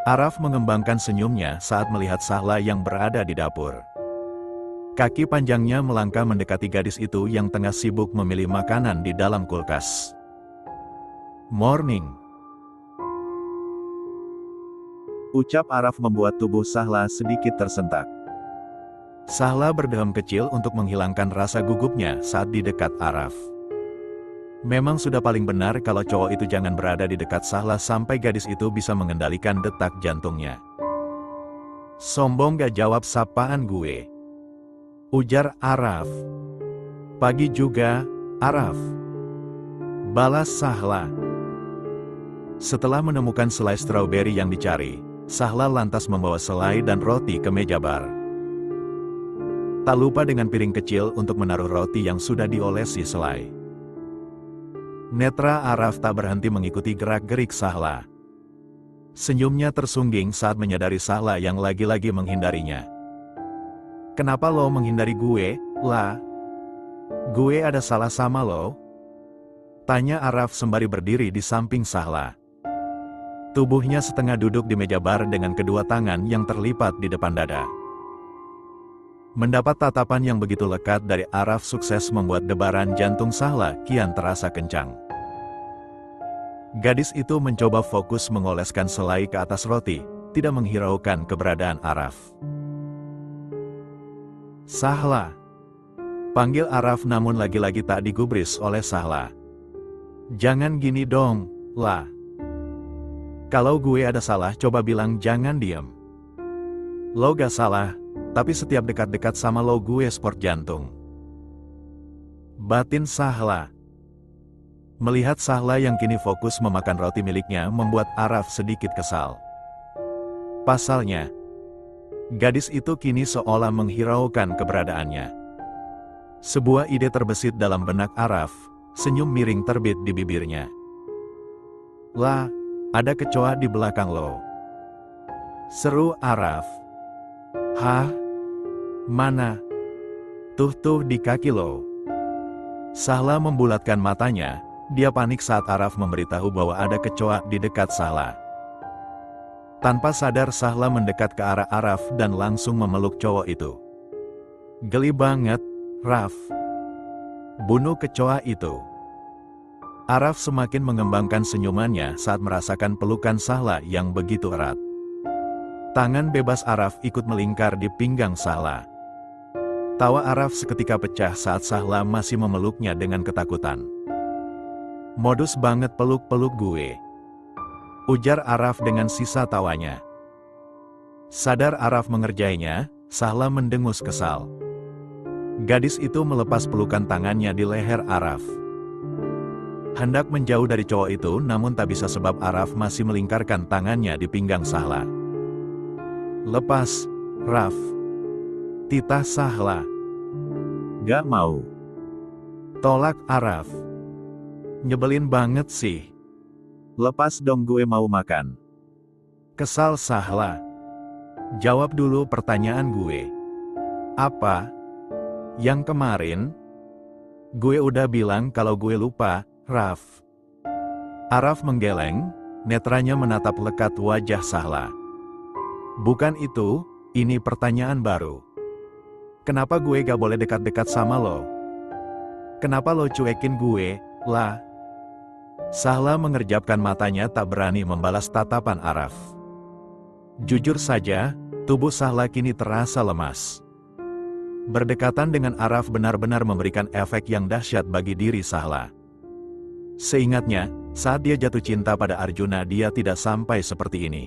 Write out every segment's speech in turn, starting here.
Araf mengembangkan senyumnya saat melihat Sahla yang berada di dapur. Kaki panjangnya melangkah mendekati gadis itu yang tengah sibuk memilih makanan di dalam kulkas. "Morning," ucap Araf membuat tubuh Sahla sedikit tersentak. Sahla berdeham kecil untuk menghilangkan rasa gugupnya saat di dekat Araf. Memang sudah paling benar kalau cowok itu jangan berada di dekat Sahla sampai gadis itu bisa mengendalikan detak jantungnya. "Sombong gak jawab sapaan gue," ujar Araf. "Pagi juga, Araf," balas Sahla. Setelah menemukan selai stroberi yang dicari, Sahla lantas membawa selai dan roti ke meja bar. Tak lupa dengan piring kecil untuk menaruh roti yang sudah diolesi selai. Netra Araf tak berhenti mengikuti gerak-gerik Sahla. Senyumnya tersungging saat menyadari Sahla yang lagi-lagi menghindarinya. "Kenapa lo menghindari gue, lah? Gue ada salah sama lo?" tanya Araf sembari berdiri di samping Sahla. Tubuhnya setengah duduk di meja bar dengan kedua tangan yang terlipat di depan dada. Mendapat tatapan yang begitu lekat dari Araf sukses membuat debaran jantung Sahla kian terasa kencang. Gadis itu mencoba fokus mengoleskan selai ke atas roti, tidak menghiraukan keberadaan Araf. "Sahla," panggil Araf namun lagi-lagi tak digubris oleh Sahla. "Jangan gini dong, lah. Kalau gue ada salah coba bilang jangan diem. Lo gak salah. Tapi setiap dekat-dekat sama lo gue sport jantung," batin Sahla. Melihat Sahla yang kini fokus memakan roti miliknya membuat Araf sedikit kesal. Pasalnya, gadis itu kini seolah menghiraukan keberadaannya. Sebuah ide terbesit dalam benak Araf, senyum miring terbit di bibirnya. "Lah, ada kecoa di belakang lo," seru Araf. "Hah? Mana?" Tuh di kaki lo." Sahla membulatkan matanya, dia panik saat Araf memberitahu bahwa ada kecoa di dekat Sahla. Tanpa sadar Sahla mendekat ke arah Araf dan langsung memeluk cowok itu. "Geli banget, Raf. Bunuh kecoa itu." Araf semakin mengembangkan senyumannya saat merasakan pelukan Sahla yang begitu erat. Tangan bebas Araf ikut melingkar di pinggang Sahla. Tawa Araf seketika pecah saat Sahla masih memeluknya dengan ketakutan. "Modus banget peluk-peluk gue," ujar Araf dengan sisa tawanya. Sadar Araf mengerjainya, Sahla mendengus kesal. Gadis itu melepas pelukan tangannya di leher Araf. Hendak menjauh dari cowok itu namun tak bisa sebab Araf masih melingkarkan tangannya di pinggang Sahla. "Lepas, Raf," titah Sahla. "Gak mau," tolak Araf. "Nyebelin banget sih. Lepas dong gue mau makan," kesal Sahla. "Jawab dulu pertanyaan gue." "Apa? Yang kemarin?" "Gue udah bilang kalau gue lupa, Raf." Araf menggeleng, netranya menatap lekat wajah Sahla. "Bukan itu, ini pertanyaan baru. Kenapa gue gak boleh dekat-dekat sama lo? Kenapa lo cuekin gue, lah?" Sahla mengerjapkan matanya tak berani membalas tatapan Araf. Jujur saja, tubuh Sahla kini terasa lemas. Berdekatan dengan Araf benar-benar memberikan efek yang dahsyat bagi diri Sahla. Seingatnya, saat dia jatuh cinta pada Arjuna dia tidak sampai seperti ini.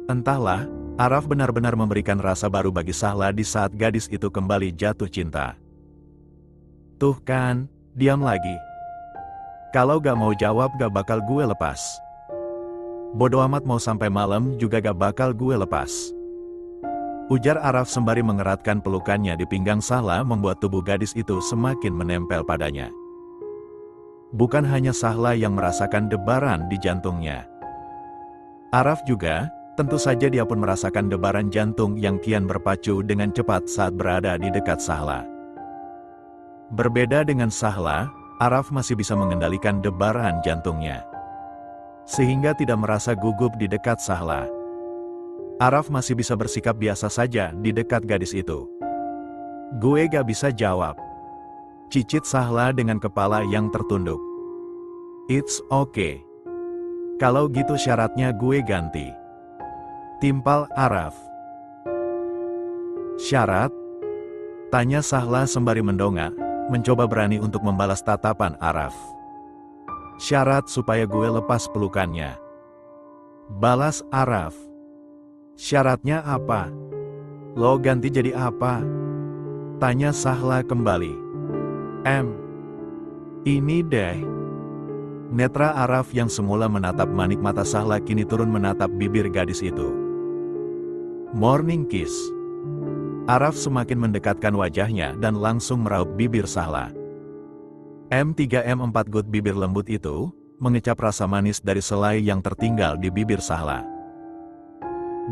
Entahlah, Araf benar-benar memberikan rasa baru bagi Sahla di saat gadis itu kembali jatuh cinta. "Tuh kan, diam lagi. Kalau gak mau jawab gak bakal gue lepas. Bodoh amat mau sampai malam juga gak bakal gue lepas," ujar Araf sembari mengeratkan pelukannya di pinggang Sahla membuat tubuh gadis itu semakin menempel padanya. Bukan hanya Sahla yang merasakan debaran di jantungnya. Araf juga, tentu saja dia pun merasakan debaran jantung yang kian berpacu dengan cepat saat berada di dekat Sahla. Berbeda dengan Sahla, Araf masih bisa mengendalikan debaran jantungnya. sehingga tidak merasa gugup di dekat Sahla. Araf masih bisa bersikap biasa saja di dekat gadis itu. Gue gak bisa jawab. Cicit Sahla dengan kepala yang tertunduk. It's okay. Kalau gitu syaratnya gue ganti. Timpal Araf. Syarat? Tanya Sahla sembari mendongak, mencoba berani untuk membalas tatapan Araf. Syarat supaya gue lepas pelukannya. Balas Araf. Syaratnya apa? Lo ganti jadi apa? Tanya Sahla kembali. Ini deh. Netra Araf yang semula menatap manik mata Sahla kini turun menatap bibir gadis itu. Morning kiss. Araf semakin mendekatkan wajahnya dan langsung meraup bibir Sahla. M3M4 good bibir lembut itu, mengecap rasa manis dari selai yang tertinggal di bibir Sahla.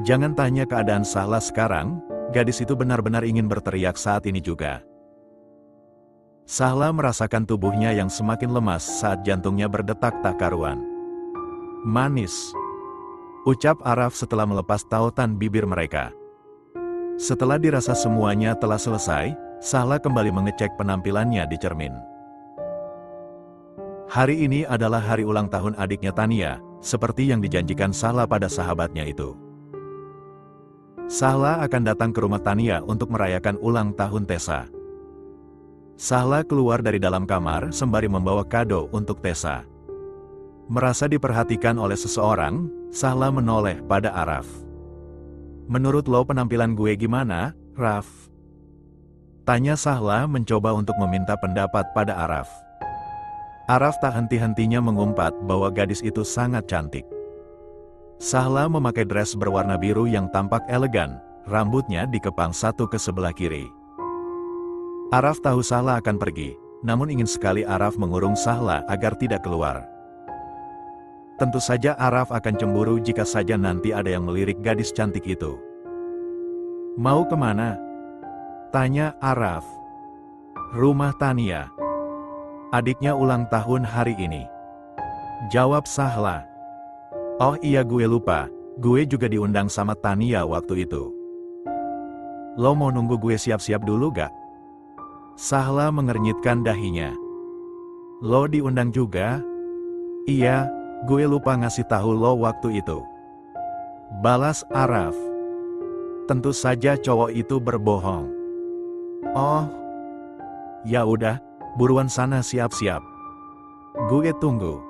Jangan tanya keadaan Sahla sekarang, gadis itu benar-benar ingin berteriak saat ini juga. Sahla merasakan tubuhnya yang semakin lemas saat jantungnya berdetak tak karuan. Manis. Ucap Araf setelah melepas tautan bibir mereka. Setelah dirasa semuanya telah selesai, Sahla kembali mengecek penampilannya di cermin. Hari ini adalah hari ulang tahun adiknya Tania, seperti yang dijanjikan Sahla pada sahabatnya itu. Sahla akan datang ke rumah Tania untuk merayakan ulang tahun Tessa. Sahla keluar dari dalam kamar sembari membawa kado untuk Tessa. Merasa diperhatikan oleh seseorang, Sahla menoleh pada Araf. Menurut lo penampilan gue gimana, Raf? Tanya Sahla mencoba untuk meminta pendapat pada Araf. Araf tak henti-hentinya mengumpat bahwa gadis itu sangat cantik. Sahla memakai dress berwarna biru yang tampak elegan, rambutnya dikepang satu ke sebelah kiri. Araf tahu Sahla akan pergi, namun ingin sekali Araf mengurung Sahla agar tidak keluar. Tentu saja Araf akan cemburu jika saja nanti ada yang melirik gadis cantik itu. Mau kemana? Tanya Araf. Rumah Tania. Adiknya ulang tahun hari ini. Jawab Sahla. Oh iya gue lupa, gue juga diundang sama Tania waktu itu. Lo mau nunggu gue siap-siap dulu gak? Sahla mengernyitkan dahinya. Lo diundang juga? Iya, gue lupa ngasih tahu lo waktu itu. Balas Araf. Tentu saja cowok itu berbohong. Oh. Ya udah, buruan sana siap-siap. Gue tunggu.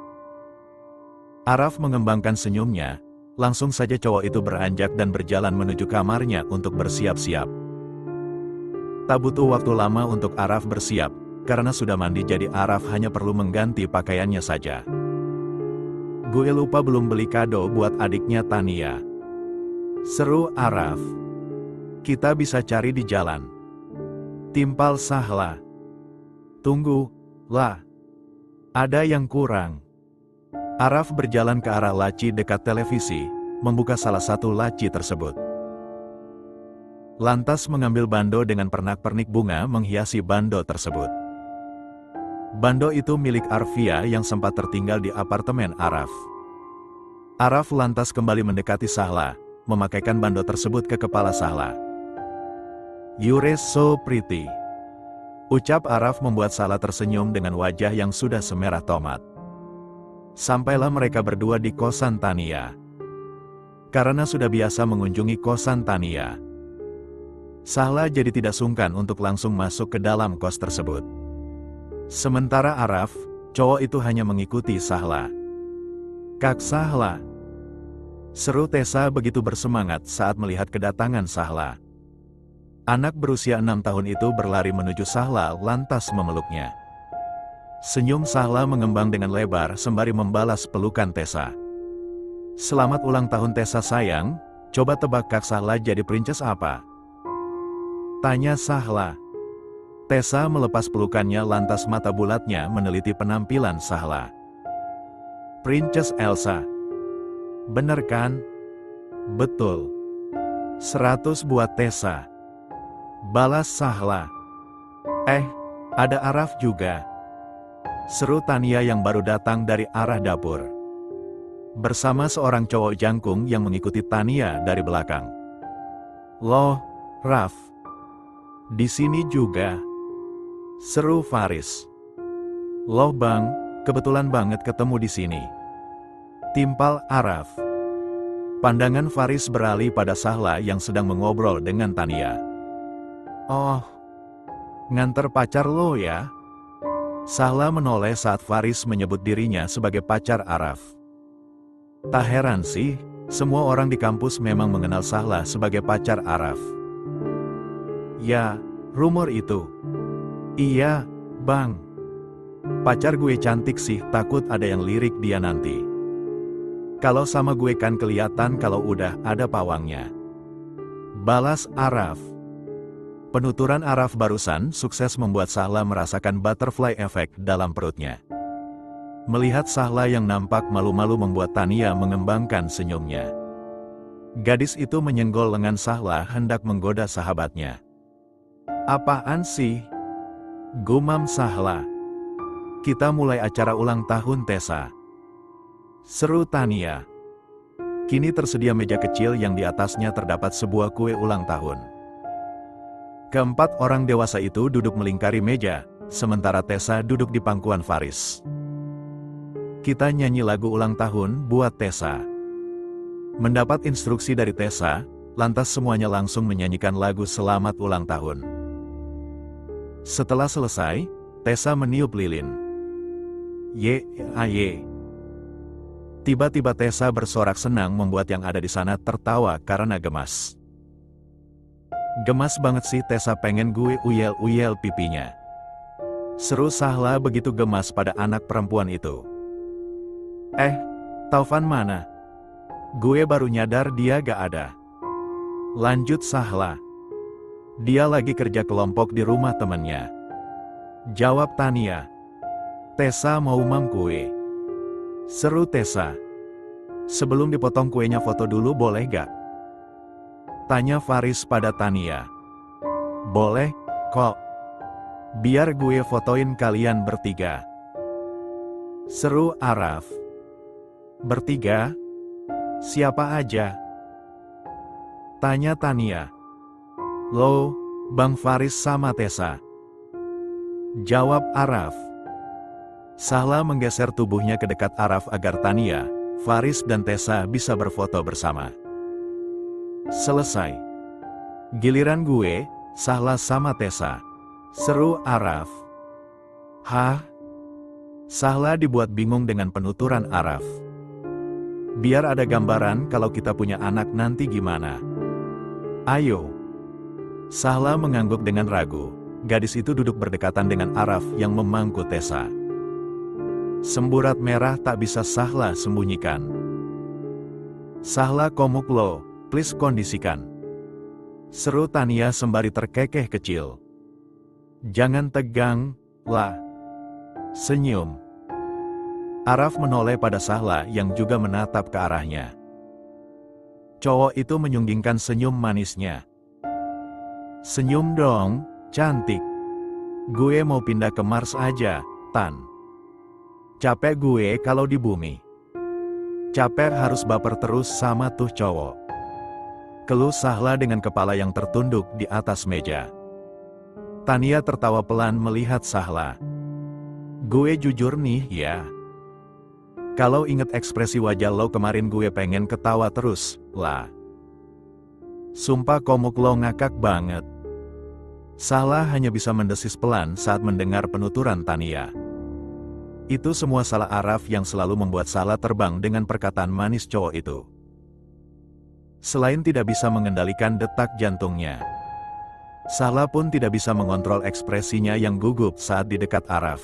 Araf mengembangkan senyumnya, langsung saja cowok itu beranjak dan berjalan menuju kamarnya untuk bersiap-siap. Tak butuh waktu lama untuk Araf bersiap, karena sudah mandi jadi Araf hanya perlu mengganti pakaiannya saja. Gue lupa belum beli kado buat adiknya Tania. Seru Araf. Kita bisa cari di jalan. Timpal Sahla. Tunggu, lah. Ada yang kurang. Araf berjalan ke arah laci dekat televisi, membuka salah satu laci tersebut. Lantas mengambil bando dengan pernak-pernik bunga menghiasi bando tersebut. Bando itu milik Arfia yang sempat tertinggal di apartemen Araf. Araf lantas kembali mendekati Sahla, memakaikan bando tersebut ke kepala Sahla. You're so pretty. Ucap Araf membuat Sahla tersenyum dengan wajah yang sudah semerah tomat. Sampailah mereka berdua di kosan Tania. Karena sudah biasa mengunjungi kosan Tania, Sahla jadi tidak sungkan untuk langsung masuk ke dalam kos tersebut. Sementara Araf, cowok itu hanya mengikuti Sahla. Kak Sahla. Seru Tessa begitu bersemangat saat melihat kedatangan Sahla. Anak berusia 6 tahun itu berlari menuju Sahla lantas memeluknya. Senyum Sahla mengembang dengan lebar sembari membalas pelukan Tessa. Selamat ulang tahun Tessa sayang, coba tebak Kak Sahla jadi princess apa? Tanya Sahla. Tessa melepas pelukannya lantas mata bulatnya meneliti penampilan Sahla. Princess Elsa. Bener kan? Betul. 100 buat Tessa. Balas Sahla. Ada Araf juga. Seru Tania yang baru datang dari arah dapur. bersama seorang cowok jangkung yang mengikuti Tania dari belakang. "Loh, Raf. Di sini juga?" seru Faris. "Loh Bang, kebetulan banget ketemu di sini," timpal Araf. Pandangan Faris beralih pada Sahla yang sedang mengobrol dengan Tania. "Oh, nganter pacar lo ya?" Sahla menoleh saat Faris menyebut dirinya sebagai pacar Araf. Tak heran sih, semua orang di kampus memang mengenal Sahla sebagai pacar Araf. "Ya, rumor itu." "Iya, Bang. Pacar gue cantik sih, takut ada yang lirik dia nanti. Kalau sama gue kan kelihatan kalau udah ada pawangnya," balas Araf. Penuturan Araf barusan sukses membuat Sahla merasakan butterfly effect dalam perutnya. Melihat Sahla yang nampak malu-malu membuat Tania mengembangkan senyumnya. Gadis itu menyenggol lengan Sahla hendak menggoda sahabatnya. "Apaan sih?" gumam Sahla. "Kita mulai acara ulang tahun Tessa," seru Tania. Kini tersedia meja kecil yang di atasnya terdapat sebuah kue ulang tahun. Keempat orang dewasa itu duduk melingkari meja, sementara Tessa duduk di pangkuan Faris. "Kita nyanyi lagu ulang tahun buat Tessa." Mendapat instruksi dari Tessa, lantas semuanya langsung menyanyikan lagu selamat ulang tahun. Setelah selesai, Tessa meniup lilin. "Ye, aye." Tiba-tiba Tessa bersorak senang membuat yang ada di sana tertawa karena gemas. "Gemas banget sih Tessa, pengen gue uyel-uyel pipinya," seru Sahla begitu gemas pada anak perempuan itu. Taufan mana? Gue baru nyadar dia gak ada," lanjut Sahla. "Dia lagi kerja kelompok di rumah temennya," jawab Tania. "Tessa mau mam kue," seru Tessa. "Sebelum dipotong kuenya foto dulu boleh gak?" tanya Faris pada Tania. "Boleh, kok. Biar gue fotoin kalian bertiga," seru Araf. "Bertiga? Siapa aja?" tanya Tania. "Loh, Bang Faris sama Tessa," jawab Araf. Sahla menggeser tubuhnya ke dekat Araf agar Tania, Faris dan Tessa bisa berfoto bersama. "Selesai. Giliran gue, Sahla sama Tessa," seru Araf. "Hah?" Sahla dibuat bingung dengan penuturan Araf. "Biar ada gambaran kalau kita punya anak nanti gimana. Ayo." Sahla mengangguk dengan ragu. Gadis itu duduk berdekatan dengan Araf yang memangku Tessa. Semburat merah tak bisa Sahla sembunyikan. "Sahla komuk lo, please kondisikan," seru Tania sembari terkekeh kecil. "Jangan tegang, lah. Senyum." Araf menoleh pada Sahla yang juga menatap ke arahnya. Cowok itu menyunggingkan senyum manisnya. "Senyum dong, cantik. Gue mau pindah ke Mars aja, Tan. Capek gue kalau di bumi. Capek harus baper terus sama tuh cowok," keluh Sahla dengan kepala yang tertunduk di atas meja. Tania tertawa pelan melihat Sahla. "Gue jujur nih ya. Kalau inget ekspresi wajah lo kemarin gue pengen ketawa terus, lah. Sumpah komuk lo ngakak banget." Sahla hanya bisa mendesis pelan saat mendengar penuturan Tania. Itu semua salah Araf yang selalu membuat Sahla terbang dengan perkataan manis cowok itu. Selain tidak bisa mengendalikan detak jantungnya, Sahla pun tidak bisa mengontrol ekspresinya yang gugup saat di dekat Araf.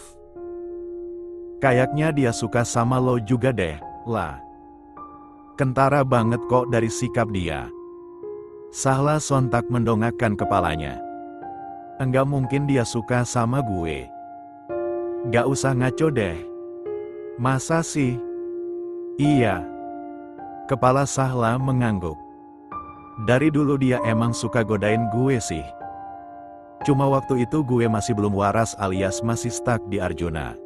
"Kayaknya dia suka sama lo juga deh, lah. Kentara banget kok dari sikap dia." Sahla sontak mendongakkan kepalanya. "Enggak mungkin dia suka sama gue. Gak usah ngaco deh. Masa sih?" "Iya." Kepala Sahla mengangguk. "Dari dulu dia emang suka godain gue sih. Cuma waktu itu gue masih belum waras alias masih stuck di Arjuna.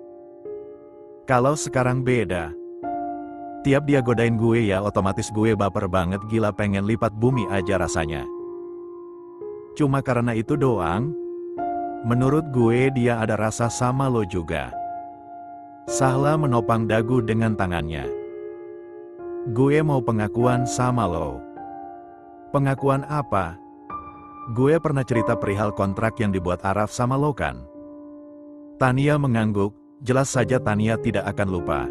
Kalau sekarang beda. Tiap dia godain gue ya otomatis gue baper banget gila pengen lipat bumi aja rasanya. Cuma karena itu doang? Menurut gue dia ada rasa sama lo juga. Sahla menopang dagu dengan tangannya. Gue mau pengakuan sama lo. Pengakuan apa? Gue pernah cerita perihal kontrak yang dibuat Araf sama lo kan? Tania mengangguk, jelas saja Tania tidak akan lupa.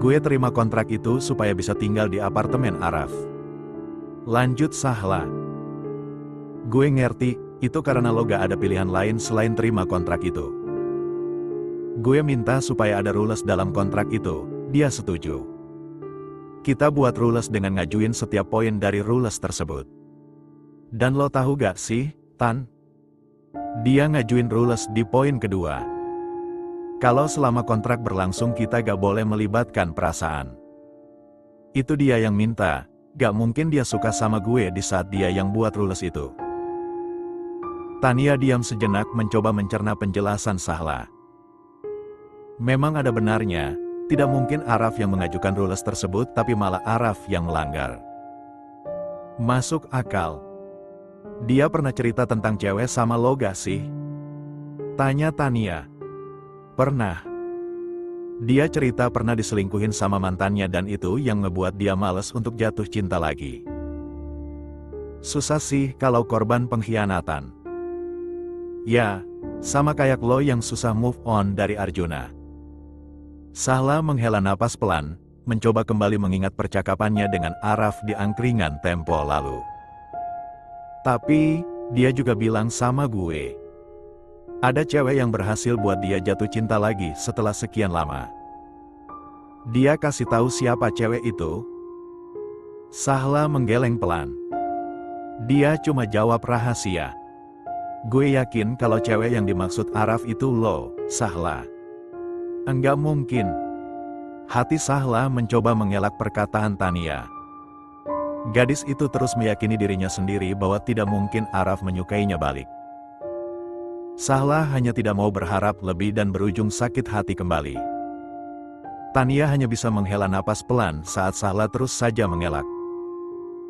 Gue terima kontrak itu supaya bisa tinggal di apartemen Araf. Lanjut Sahla. Gue ngerti, itu karena lo gak ada pilihan lain selain terima kontrak itu. Gue minta supaya ada rules dalam kontrak itu, dia setuju. Kita buat rules dengan ngajuin setiap poin dari rules tersebut. Dan lo tahu gak sih, Tan? Dia ngajuin rules di poin kedua. Kalau selama kontrak berlangsung kita gak boleh melibatkan perasaan. Itu dia yang minta, gak mungkin dia suka sama gue di saat dia yang buat rules itu. Tania diam sejenak mencoba mencerna penjelasan Sahla. Memang ada benarnya, tidak mungkin Araf yang mengajukan rules tersebut tapi malah Araf yang melanggar. Masuk akal. Dia pernah cerita tentang cewek sama lo gak sih? Tanya Tania. Pernah. Dia cerita pernah diselingkuhin sama mantannya dan itu yang ngebuat dia males untuk jatuh cinta lagi. Susah sih kalau korban pengkhianatan. Ya, sama kayak lo yang susah move on dari Arjuna. Sahla menghela napas pelan, mencoba kembali mengingat percakapannya dengan Araf di angkringan tempo lalu. Tapi, dia juga bilang sama gue. Ada cewek yang berhasil buat dia jatuh cinta lagi setelah sekian lama. Dia kasih tahu siapa cewek itu? Sahla menggeleng pelan. Dia cuma jawab rahasia. Gue yakin kalau cewek yang dimaksud Araf itu lo, Sahla. Enggak mungkin. Hati Sahla mencoba mengelak perkataan Tania. Gadis itu terus meyakini dirinya sendiri bahwa tidak mungkin Araf menyukainya balik. Sahla hanya tidak mau berharap lebih dan berujung sakit hati kembali. Tania hanya bisa menghela napas pelan saat Sahla terus saja mengelak.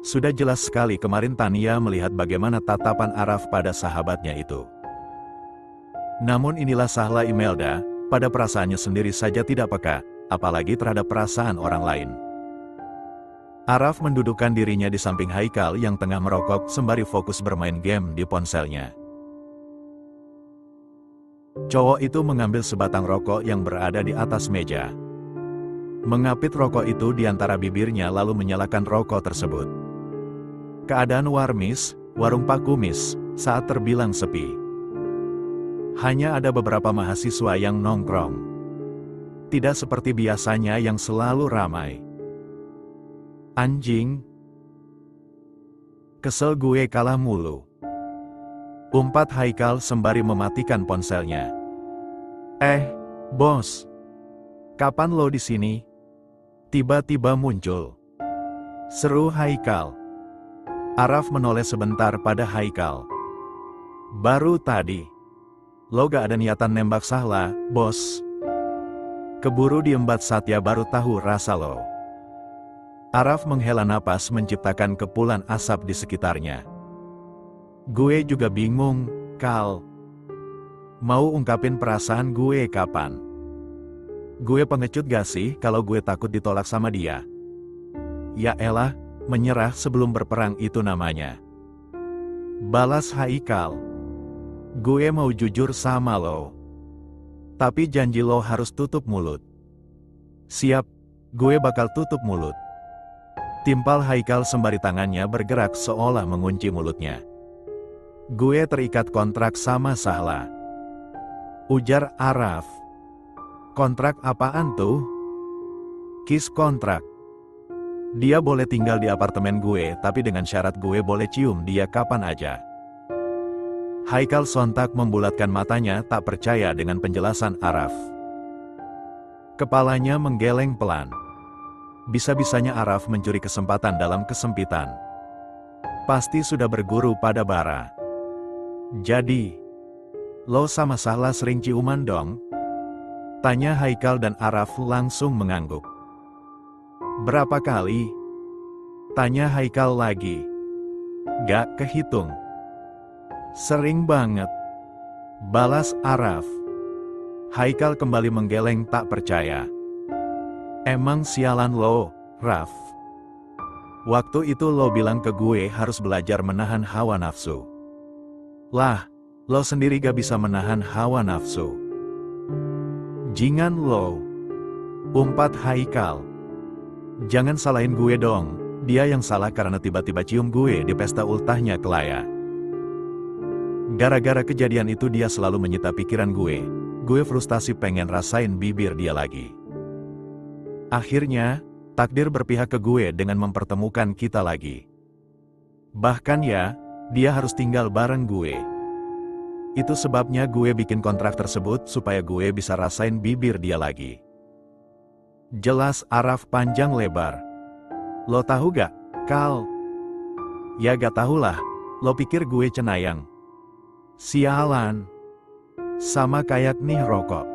Sudah jelas sekali kemarin Tania melihat bagaimana tatapan Araf pada sahabatnya itu. Namun inilah Sahla Imelda, pada perasaannya sendiri saja tidak peka, apalagi terhadap perasaan orang lain. Araf mendudukkan dirinya di samping Haikal yang tengah merokok sembari fokus bermain game di ponselnya. Cowok itu mengambil sebatang rokok yang berada di atas meja. Mengapit rokok itu di antara bibirnya lalu menyalakan rokok tersebut. Keadaan warmis, warung Pak Kumis, saat terbilang sepi. Hanya ada beberapa mahasiswa yang nongkrong. Tidak seperti biasanya yang selalu ramai. Anjing. Kesel gue kalah mulu. Umpat Haikal sembari mematikan ponselnya. Bos. Kapan lo di sini? Tiba-tiba muncul. Seru Haikal. Araf menoleh sebentar pada Haikal. Baru tadi. Lo gak ada niatan nembak Sahla, bos. Keburu diembat Satya baru tahu rasa lo. Araf menghela napas menciptakan kepulan asap di sekitarnya. Gue juga bingung, Kal. Mau ungkapin perasaan gue kapan? Gue pengecut gak sih kalau gue takut ditolak sama dia? Ya elah, menyerah sebelum berperang itu namanya. Balas Haikal. Gue mau jujur sama lo. Tapi janji lo harus tutup mulut. Siap, gue bakal tutup mulut. Timpal Haikal sembari tangannya bergerak seolah mengunci mulutnya. Gue terikat kontrak sama Sahla. Ujar Araf. Kontrak apaan tuh? Kiss kontrak. Dia boleh tinggal di apartemen gue tapi dengan syarat gue boleh cium dia kapan aja. Haikal sontak membulatkan matanya tak percaya dengan penjelasan Araf. Kepalanya menggeleng pelan. Bisa-bisanya Araf mencuri kesempatan dalam kesempitan. Pasti sudah berguru pada bara. Jadi, lo sama Sahla sering ciuman dong? Tanya Haikal dan Araf langsung mengangguk. Berapa kali? Tanya Haikal lagi. Gak kehitung. Sering banget. Balas Araf. Haikal kembali menggeleng tak percaya. Emang sialan lo, Raf. Waktu itu lo bilang ke gue harus belajar menahan hawa nafsu. Lah, lo sendiri gak bisa menahan hawa nafsu. Jingan lo. Umpat Haikal. Jangan salahin gue dong, dia yang salah karena tiba-tiba cium gue di pesta ultahnya Kelaya. Gara-gara kejadian itu dia selalu menyita pikiran gue frustasi pengen rasain bibir dia lagi. Akhirnya, takdir berpihak ke gue dengan mempertemukan kita lagi. Bahkan ya, dia harus tinggal bareng gue. Itu sebabnya gue bikin kontrak tersebut supaya gue bisa rasain bibir dia lagi. Jelas Araf panjang lebar. Lo tahu gak, Kal? Ya gak tahulah, lo pikir gue cenayang. Sialan. Sama kayak nih rokok.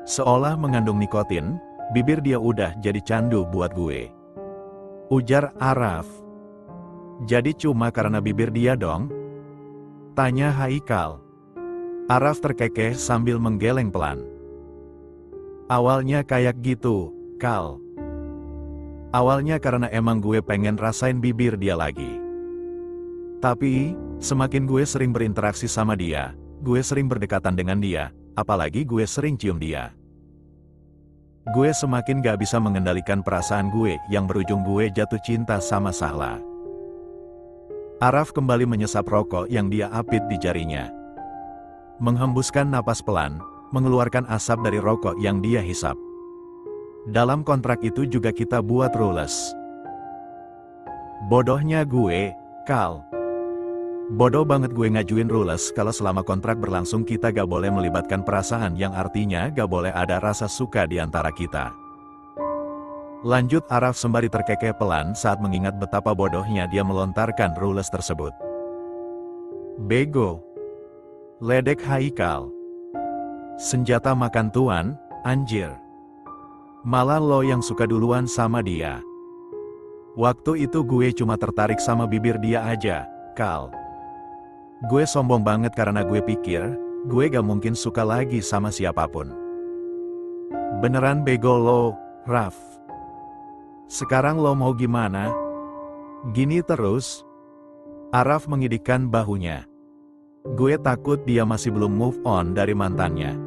Seolah mengandung nikotin, bibir dia udah jadi candu buat gue. Ujar Araf. Jadi cuma karena bibir dia dong? Tanya Haikal. Araf terkekeh sambil menggeleng pelan. Awalnya kayak gitu, Kal. Awalnya karena emang gue pengen rasain bibir dia lagi. Tapi, semakin gue sering berinteraksi sama dia, gue sering berdekatan dengan dia, apalagi gue sering cium dia. Gue semakin gak bisa mengendalikan perasaan gue yang berujung gue jatuh cinta sama Sahla. Araf kembali menyesap rokok yang dia apit di jarinya. Menghembuskan napas pelan, mengeluarkan asap dari rokok yang dia hisap. Dalam kontrak itu juga kita buat rules. Bodohnya gue, Kal. Bodoh banget gue ngajuin rules kalau selama kontrak berlangsung kita gak boleh melibatkan perasaan yang artinya gak boleh ada rasa suka di antara kita. Lanjut Araf sembari terkekeh pelan saat mengingat betapa bodohnya dia melontarkan rules tersebut. Bego. Ledek Haikal. Senjata makan tuan, anjir. Malah lo yang suka duluan sama dia. Waktu itu gue cuma tertarik sama bibir dia aja, Kal. Gue sombong banget karena gue pikir, gue gak mungkin suka lagi sama siapapun. Beneran bego lo, Raf. Sekarang lo mau gimana? Gini terus? Araf mengidikkan bahunya. Gue takut dia masih belum move on dari mantannya.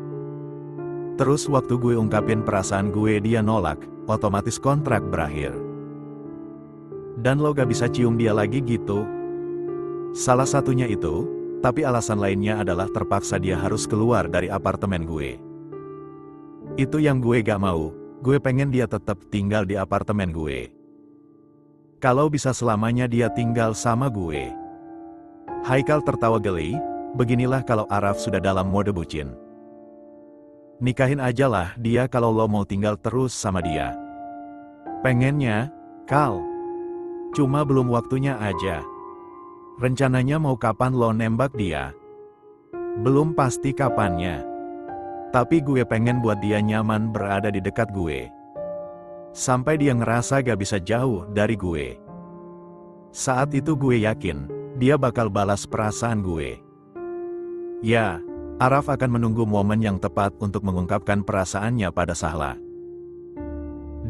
Terus waktu gue ungkapin perasaan gue dia nolak, otomatis kontrak berakhir. Dan lo gak bisa cium dia lagi gitu? Salah satunya itu, tapi alasan lainnya adalah terpaksa dia harus keluar dari apartemen gue. Itu yang gue gak mau, gue pengen dia tetap tinggal di apartemen gue. Kalau bisa selamanya dia tinggal sama gue. Haikal tertawa geli, beginilah kalau Araf sudah dalam mode bucin. Nikahin aja lah dia kalau lo mau tinggal terus sama dia. Pengennya, Kal. Cuma belum waktunya aja. Rencananya mau kapan lo nembak dia? Belum pasti kapannya. Tapi gue pengen buat dia nyaman berada di dekat gue. Sampai dia ngerasa gak bisa jauh dari gue. Saat itu gue yakin, dia bakal balas perasaan gue. Ya, Araf akan menunggu momen yang tepat untuk mengungkapkan perasaannya pada Sahla.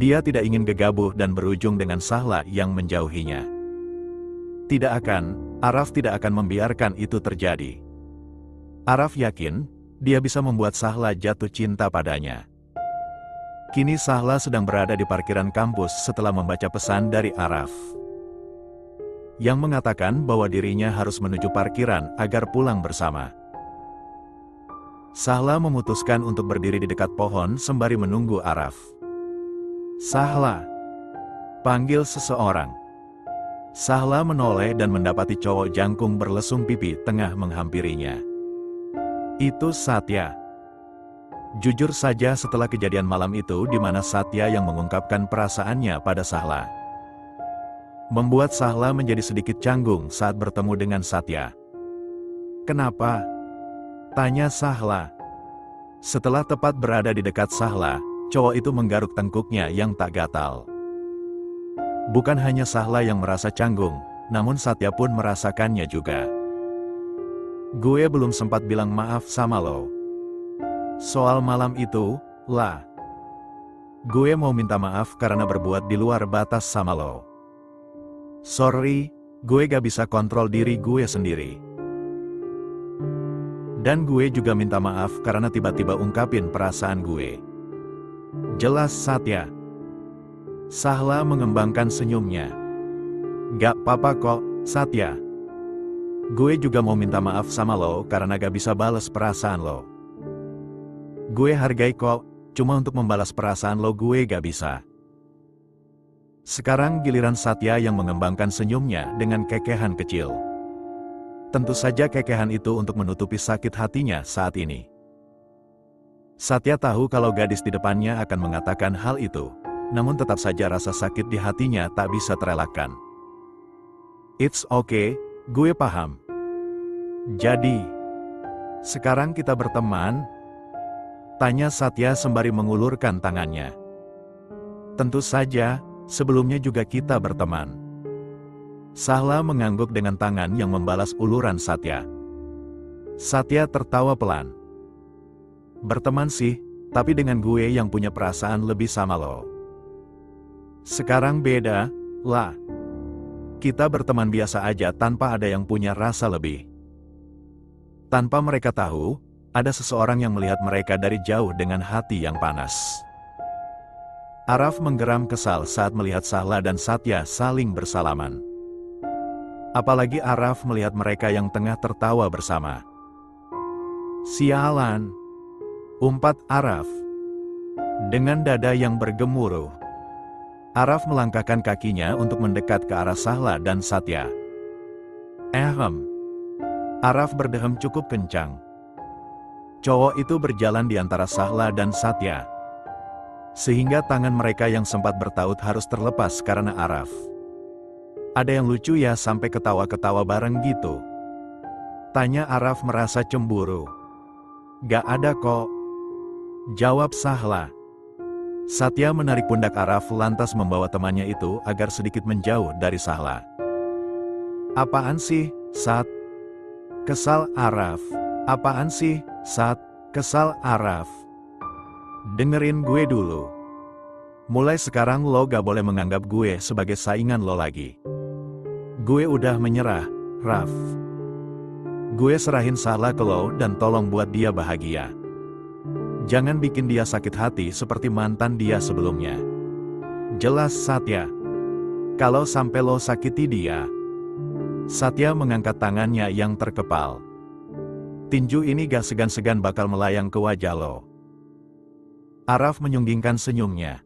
Dia tidak ingin gegabah dan berujung dengan Sahla yang menjauhinya. Tidak akan, Araf tidak akan membiarkan itu terjadi. Araf yakin, dia bisa membuat Sahla jatuh cinta padanya. Kini Sahla sedang berada di parkiran kampus setelah membaca pesan dari Araf. Yang mengatakan bahwa dirinya harus menuju parkiran agar pulang bersama. Sahla memutuskan untuk berdiri di dekat pohon sembari menunggu Araf. Sahla. Panggil seseorang. Sahla menoleh dan mendapati cowok jangkung berlesung pipi tengah menghampirinya. Itu Satya. Jujur saja setelah kejadian malam itu di mana Satya yang mengungkapkan perasaannya pada Sahla. Membuat Sahla menjadi sedikit canggung saat bertemu dengan Satya. Kenapa? Tanya Sahla. Setelah tepat berada di dekat Sahla, cowok itu menggaruk tengkuknya yang tak gatal. Bukan hanya Sahla yang merasa canggung, namun Satya pun merasakannya juga. Gue belum sempat bilang maaf sama lo. Soal malam itu, lah. Gue mau minta maaf karena berbuat di luar batas sama lo. Sorry, gue gak bisa kontrol diri gue sendiri. Dan gue juga minta maaf karena tiba-tiba ungkapin perasaan gue. Jelas Satya. Sahla mengembangkan senyumnya. Gak apa-apa kok, Satya. Gue juga mau minta maaf sama lo karena gak bisa balas perasaan lo. Gue hargai kok, cuma untuk membalas perasaan lo gue gak bisa. Sekarang giliran Satya yang mengembangkan senyumnya dengan kekehan kecil. Tentu saja kekehan itu untuk menutupi sakit hatinya saat ini. Satya tahu kalau gadis di depannya akan mengatakan hal itu, namun tetap saja rasa sakit di hatinya tak bisa terelakkan. It's okay, gue paham. Jadi, sekarang kita berteman? Tanya Satya sembari mengulurkan tangannya. Tentu saja, sebelumnya juga kita berteman. Sahla mengangguk dengan tangan yang membalas uluran Satya. Satya tertawa pelan. Berteman sih, tapi dengan gue yang punya perasaan lebih sama lo. Sekarang beda, lah. Kita berteman biasa aja tanpa ada yang punya rasa lebih. Tanpa mereka tahu, ada seseorang yang melihat mereka dari jauh dengan hati yang panas. Araf menggeram kesal saat melihat Sahla dan Satya saling bersalaman. Apalagi Araf melihat mereka yang tengah tertawa bersama. Sialan! Umpat Araf. Dengan dada yang bergemuruh, Araf melangkahkan kakinya untuk mendekat ke arah Sahla dan Satya. Araf berdehem cukup kencang. Cowok itu berjalan di antara Sahla dan Satya, sehingga tangan mereka yang sempat bertaut harus terlepas karena Araf. Ada yang lucu ya sampai ketawa-ketawa bareng gitu? Tanya Araf merasa cemburu. Gak ada kok. Jawab Sahla. Satya menarik pundak Araf lantas membawa temannya itu agar sedikit menjauh dari Sahla. Apaan sih, Sat? Kesal Araf. Apaan sih, Sat? Kesal Araf. Dengerin gue dulu. Mulai sekarang lo gak boleh menganggap gue sebagai saingan lo lagi. Gue udah menyerah, Raf. Gue serahin Sahla ke lo dan tolong buat dia bahagia. Jangan bikin dia sakit hati seperti mantan dia sebelumnya. Jelas Satya. Kalau sampai lo sakiti dia. Satya mengangkat tangannya yang terkepal. Tinju ini gak segan-segan bakal melayang ke wajah lo. Araf menyunggingkan senyumnya.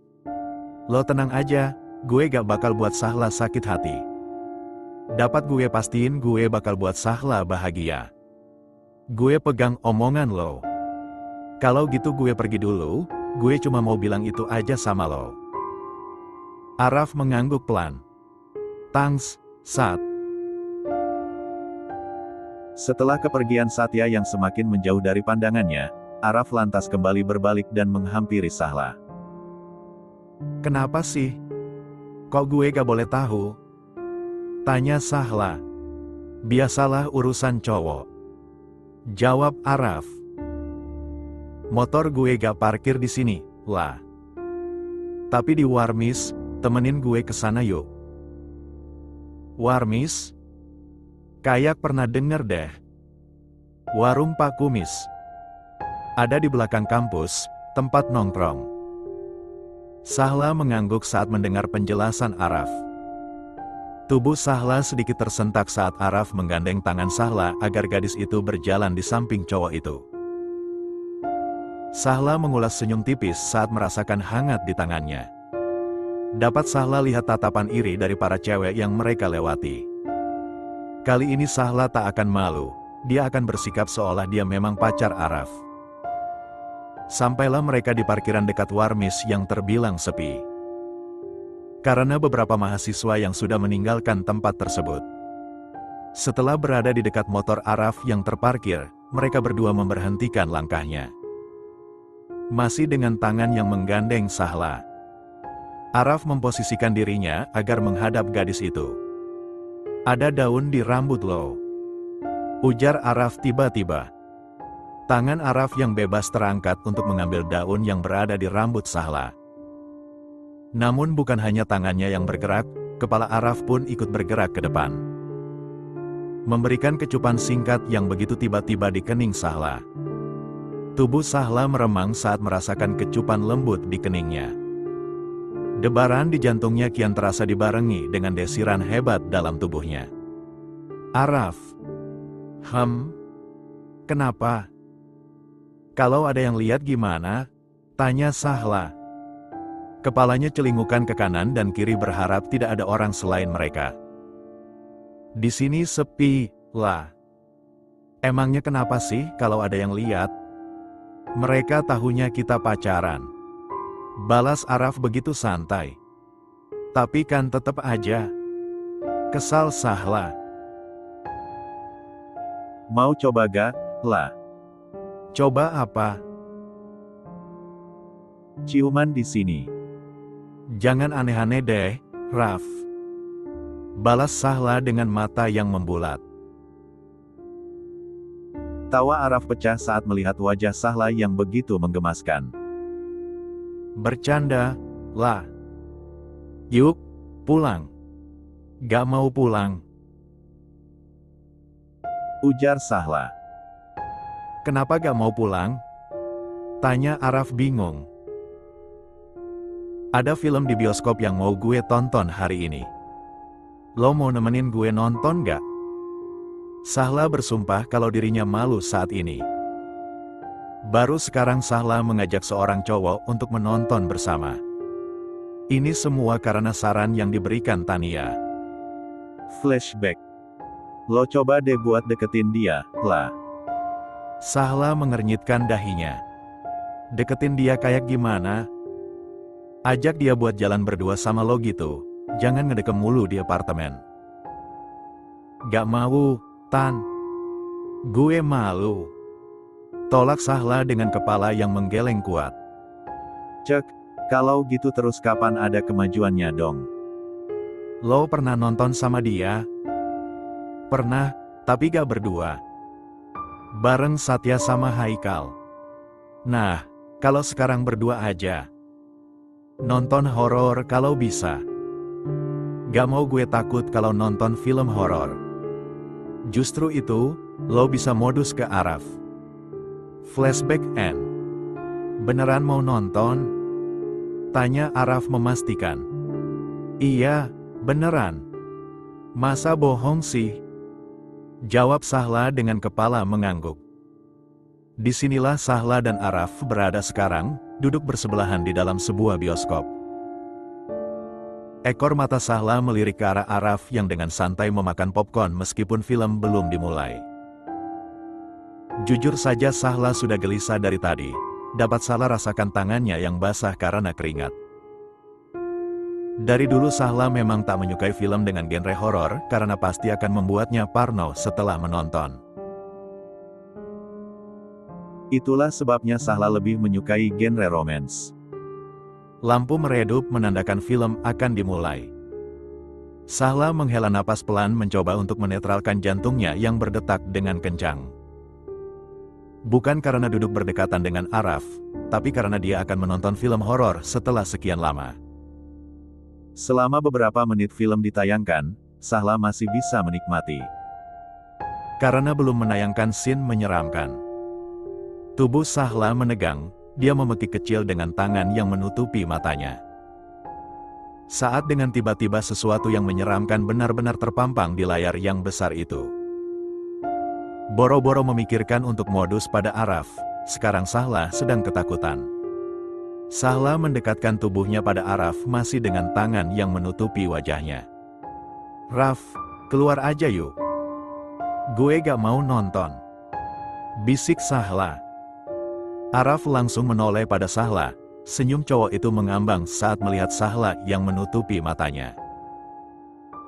Lo tenang aja, gue gak bakal buat Sahla sakit hati. Dapat gue pastiin gue bakal buat Sahla bahagia. Gue pegang omongan lo. Kalau gitu gue pergi dulu, gue cuma mau bilang itu aja sama lo. Araf mengangguk pelan. Thanks, Sat. Setelah kepergian Satya yang semakin menjauh dari pandangannya, Araf lantas kembali berbalik dan menghampiri Sahla. Kenapa sih? Kok gue gak boleh tahu? Tanya Sahla. Biasalah urusan cowok. Jawab Araf. Motor gue gak parkir di sini, lah. Tapi di Warmis, temenin gue ke sana yuk. Warmis? Kayak pernah denger deh. Warung Pak Kumis. Ada di belakang kampus, tempat nongkrong. Sahla mengangguk saat mendengar penjelasan Araf. Tubuh Sahla sedikit tersentak saat Araf menggandeng tangan Sahla agar gadis itu berjalan di samping cowok itu. Sahla mengulas senyum tipis saat merasakan hangat di tangannya. Dapat Sahla lihat tatapan iri dari para cewek yang mereka lewati. Kali ini Sahla tak akan malu, dia akan bersikap seolah dia memang pacar Araf. Sampailah mereka di parkiran dekat Warmis yang terbilang sepi. Karena beberapa mahasiswa yang sudah meninggalkan tempat tersebut. Setelah berada di dekat motor Araf yang terparkir, mereka berdua memberhentikan langkahnya. Masih dengan tangan yang menggandeng Sahla. Araf memposisikan dirinya agar menghadap gadis itu. Ada daun di rambut lo, ujar Araf tiba-tiba. Tangan Araf yang bebas terangkat untuk mengambil daun yang berada di rambut Sahla. Namun bukan hanya tangannya yang bergerak, kepala Araf pun ikut bergerak ke depan, memberikan kecupan singkat yang begitu tiba-tiba di kening Sahla. Tubuh Sahla meremang saat merasakan kecupan lembut di keningnya. Debaran di jantungnya kian terasa dibarengi dengan desiran hebat dalam tubuhnya. Araf. Kenapa? Kalau ada yang lihat gimana? Tanya Sahla. Kepalanya celingukan ke kanan dan kiri berharap tidak ada orang selain mereka. Di sini sepi, lah. Emangnya kenapa sih kalau ada yang lihat? Mereka tahunya kita pacaran. Balas Araf begitu santai. Tapi kan tetap aja. Kesal Sahla. Mau coba gak, lah? Coba apa? Ciuman di sini. Jangan aneh-aneh deh, Raf. Balas Sahla dengan mata yang membulat. Tawa Araf pecah saat melihat wajah Sahla yang begitu menggemaskan. Bercanda, lah. Yuk, pulang. Gak mau pulang, ujar Sahla. Kenapa gak mau pulang? Tanya Araf bingung. Ada film di bioskop yang mau gue tonton hari ini. Lo mau nemenin gue nonton gak? Sahla bersumpah kalau dirinya malu saat ini. Baru sekarang Sahla mengajak seorang cowok untuk menonton bersama. Ini semua karena saran yang diberikan Tania. Flashback. Lo coba deh buat deketin dia, lah. Sahla mengernyitkan dahinya. Deketin dia kayak gimana? Ajak dia buat jalan berdua sama lo gitu. Jangan ngedekem mulu di apartemen. Gak mau, Tan. Gue malu. Tolak Sahla dengan kepala yang menggeleng kuat. Cek, kalau gitu terus kapan ada kemajuannya dong? Lo pernah nonton sama dia? Pernah, tapi gak berdua. Bareng Satya sama Haikal. Nah, kalau sekarang berdua aja. Nonton horor kalau bisa. Gak mau gue takut kalau nonton film horor. Justru itu, lo bisa modus ke Araf. Flashback end. Beneran mau nonton? Tanya Araf memastikan. Iya, beneran. Masa bohong sih? Jawab Sahla dengan kepala mengangguk. Disinilah Sahla dan Araf berada sekarang, duduk bersebelahan di dalam sebuah bioskop. Ekor mata Sahla melirik ke arah Araf yang dengan santai memakan popcorn meskipun film belum dimulai. Jujur saja Sahla sudah gelisah dari tadi. Dapat Sahla rasakan tangannya yang basah karena keringat. Dari dulu Sahla memang tak menyukai film dengan genre horor karena pasti akan membuatnya parno setelah menonton. Itulah sebabnya Sahla lebih menyukai genre romance. Lampu meredup menandakan film akan dimulai. Sahla menghela napas pelan mencoba untuk menetralkan jantungnya yang berdetak dengan kencang. Bukan karena duduk berdekatan dengan Araf, tapi karena dia akan menonton film horor setelah sekian lama. Selama beberapa menit film ditayangkan, Sahla masih bisa menikmati. Karena belum menayangkan scene menyeramkan. Tubuh Sahla menegang, dia memekik kecil dengan tangan yang menutupi matanya. Saat dengan tiba-tiba sesuatu yang menyeramkan benar-benar terpampang di layar yang besar itu. Boro-boro memikirkan untuk modus pada Araf, sekarang Sahla sedang ketakutan. Sahla mendekatkan tubuhnya pada Araf masih dengan tangan yang menutupi wajahnya. Raf, keluar aja yuk. Gue gak mau nonton. Bisik Sahla. Araf langsung menoleh pada Sahla, senyum cowok itu mengambang saat melihat Sahla yang menutupi matanya.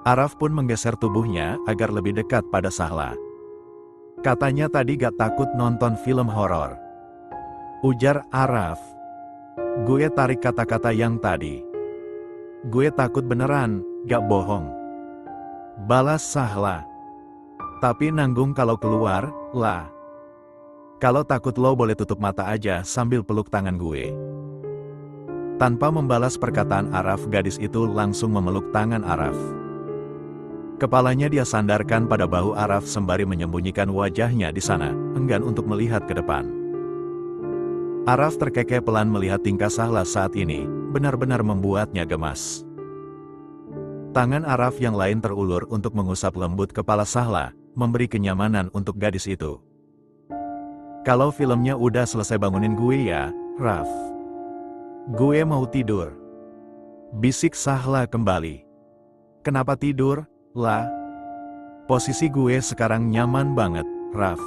Araf pun menggeser tubuhnya agar lebih dekat pada Sahla. Katanya tadi gak takut nonton film horor. Ujar Araf. Gue tarik kata-kata yang tadi. Gue takut beneran, gak bohong. Balas Sahla. Tapi nanggung kalau keluar, lah. Kalau takut lo boleh tutup mata aja sambil peluk tangan gue. Tanpa membalas perkataan Araf, gadis itu langsung memeluk tangan Araf. Kepalanya dia sandarkan pada bahu Araf sembari menyembunyikan wajahnya di sana, enggan untuk melihat ke depan. Araf terkekeh pelan melihat tingkah Sahla saat ini, benar-benar membuatnya gemas. Tangan Araf yang lain terulur untuk mengusap lembut kepala Sahla, memberi kenyamanan untuk gadis itu. Kalau filmnya udah selesai bangunin gue ya, Raf. Gue mau tidur. Bisik Sahla kembali. Kenapa tidur? Lah, posisi gue sekarang nyaman banget, Raf.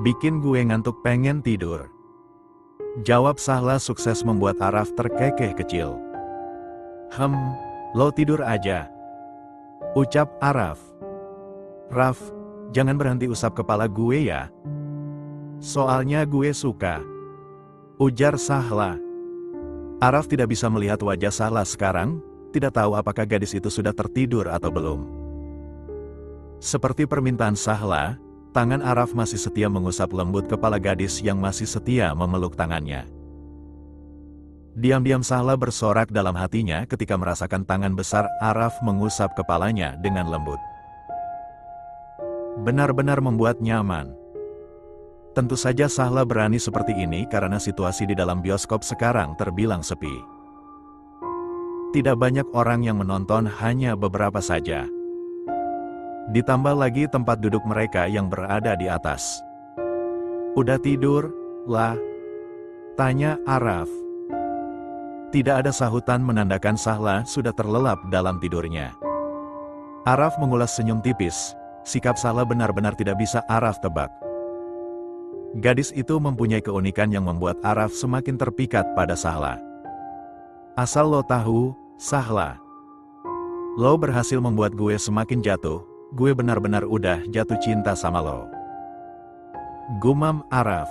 Bikin gue ngantuk pengen tidur. Jawab Sahla sukses membuat Araf terkekeh kecil. Lo tidur aja. Ucap Araf. Raf, jangan berhenti usap kepala gue ya. Soalnya gue suka. Ujar Sahla. Araf tidak bisa melihat wajah Sahla sekarang, tidak tahu apakah gadis itu sudah tertidur atau belum. Seperti permintaan Sahla, tangan Araf masih setia mengusap lembut kepala gadis yang masih setia memeluk tangannya. Diam-diam Sahla bersorak dalam hatinya ketika merasakan tangan besar Araf mengusap kepalanya dengan lembut. Benar-benar membuat nyaman. Tentu saja Sahla berani seperti ini karena situasi di dalam bioskop sekarang terbilang sepi. Tidak banyak orang yang menonton, hanya beberapa saja. Ditambah lagi tempat duduk mereka yang berada di atas. Udah tidur, lah? Tanya Araf. Tidak ada sahutan menandakan Sahla sudah terlelap dalam tidurnya. Araf mengulas senyum tipis, sikap Sahla benar-benar tidak bisa Araf tebak. Gadis itu mempunyai keunikan yang membuat Araf semakin terpikat pada Sahla. Asal lo tahu, Sahla, lo berhasil membuat gue semakin jatuh, gue benar-benar udah jatuh cinta sama lo. Gumam Araf.